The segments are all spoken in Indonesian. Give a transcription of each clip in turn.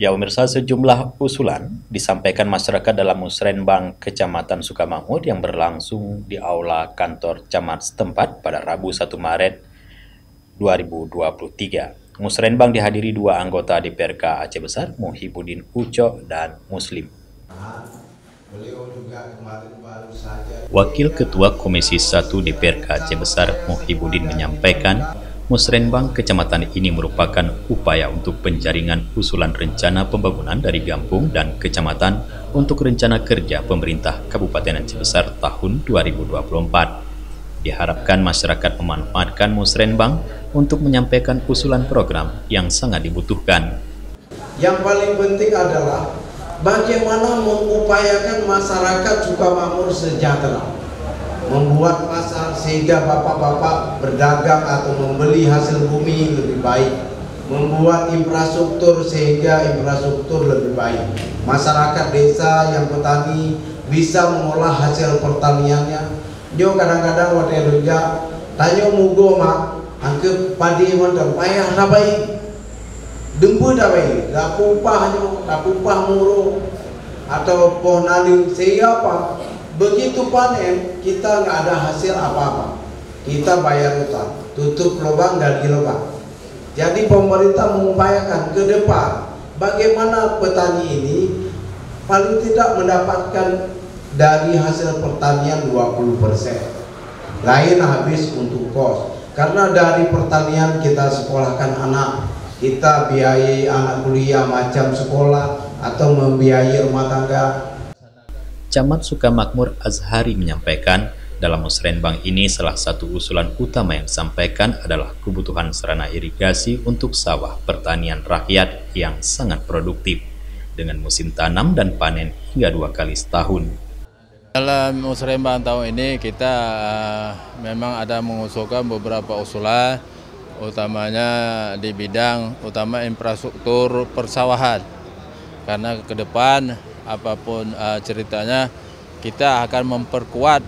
Ya, pemirsa, sejumlah usulan disampaikan masyarakat dalam musrenbang Kecamatan Sukamakmur yang berlangsung di Aula Kantor Camat setempat pada Rabu 1 Maret 2023. Musrenbang dihadiri dua anggota DPRK Aceh Besar, Muhibudin Uco dan Muslim. Wakil Ketua Komisi 1 DPRK Aceh Besar, Muhibudin, menyampaikan musrenbang kecamatan ini merupakan upaya untuk penjaringan usulan rencana pembangunan dari Gampung dan Kecamatan untuk rencana kerja pemerintah Kabupaten Aceh Besar tahun 2024. Diharapkan masyarakat memanfaatkan musrenbang untuk menyampaikan usulan program yang sangat dibutuhkan. Yang paling penting adalah bagaimana mengupayakan masyarakat Sukamakmur sejahtera. Membuat pasar sehingga bapak-bapak berdagang atau membeli hasil bumi lebih baik, membuat infrastruktur sehingga infrastruktur lebih baik, masyarakat desa yang petani bisa mengolah hasil pertaniannya. Jo kadang-kadang waktu juga tanya mugo mak angke padi mantan payah dapai dempu dapai dapupah muru atau pohon siapa. Begitu panen, kita nggak ada hasil apa-apa. Kita bayar utang, tutup lubang, gali lubang. Jadi pemerintah mengupayakan ke depan bagaimana petani ini paling tidak mendapatkan dari hasil pertanian 20%. Lain habis untuk kos. Karena dari pertanian kita sekolahkan anak, kita biayai anak kuliah macam sekolah atau membiayai rumah tangga. Camat Sukamakmur Azhari menyampaikan dalam musrenbang ini salah satu usulan utama yang disampaikan adalah kebutuhan sarana irigasi untuk sawah pertanian rakyat yang sangat produktif dengan musim tanam dan panen hingga 2 kali setahun. Dalam musrenbang tahun ini kita memang ada mengusulkan beberapa usulan, utamanya di bidang utama infrastruktur persawahan, karena ke depan apapun ceritanya kita akan memperkuat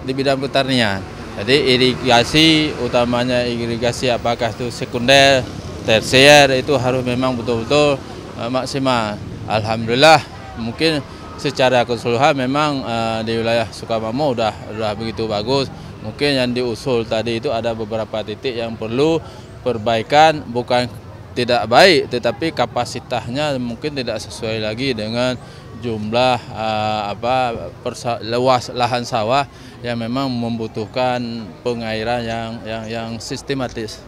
di bidang pertanian. Jadi irigasi, utamanya irigasi apakah itu sekunder, tersier, itu harus memang betul-betul maksimal. Alhamdulillah mungkin secara keseluruhan memang di wilayah Sukamakmur udah begitu bagus. Mungkin yang diusul tadi itu ada beberapa titik yang perlu perbaikan, bukan tidak baik, tetapi kapasitasnya mungkin tidak sesuai lagi dengan jumlah luas lahan sawah yang memang membutuhkan pengairan yang sistematis.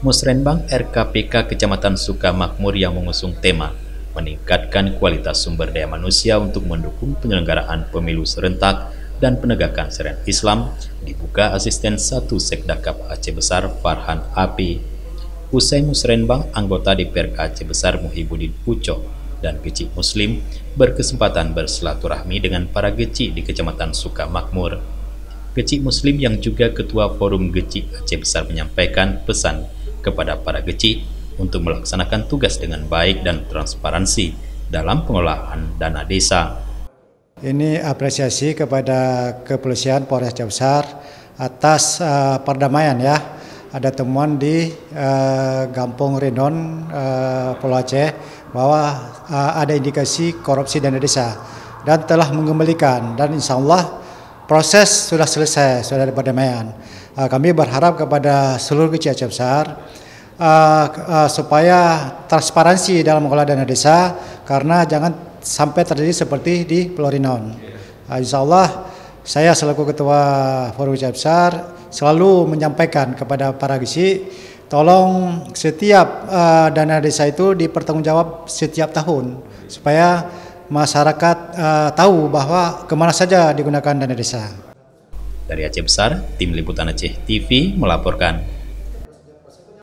Musrenbang RKPK Kecamatan Sukamakmur yang mengusung tema meningkatkan kualitas sumber daya manusia untuk mendukung penyelenggaraan pemilu serentak dan penegakan syariat Islam dibuka Asisten 1 Sekdakap Aceh Besar Farhan Api. Usai musrenbang, anggota DPRK Aceh Besar Muhibudin Uco dan Geci Muslim berkesempatan bersilaturahmi dengan para geci di Kecamatan Sukamakmur. Geci Muslim yang juga Ketua Forum Geci Aceh Besar menyampaikan pesan kepada para geci untuk melaksanakan tugas dengan baik dan transparansi dalam pengelolaan dana desa. Ini apresiasi kepada Kepolisian Polres Aceh Besar atas perdamaian ya. Ada temuan di Gampung Rindon, Pulau Aceh, bahwa ada indikasi korupsi dana desa dan telah mengembalikan, dan insya Allah proses sudah selesai, sudah ada perdamaian. Kami berharap kepada seluruh geci Aceh Besar supaya transparansi dalam mengelola dana desa, karena jangan sampai terjadi seperti di Pulau Rindon. Insya Allah saya selaku Ketua Forum Aceh Besar selalu menyampaikan kepada para geci, tolong setiap dana desa itu dipertanggungjawab setiap tahun supaya masyarakat tahu bahwa kemana saja digunakan dana desa. Dari Aceh Besar, Tim Liputan Aceh TV melaporkan.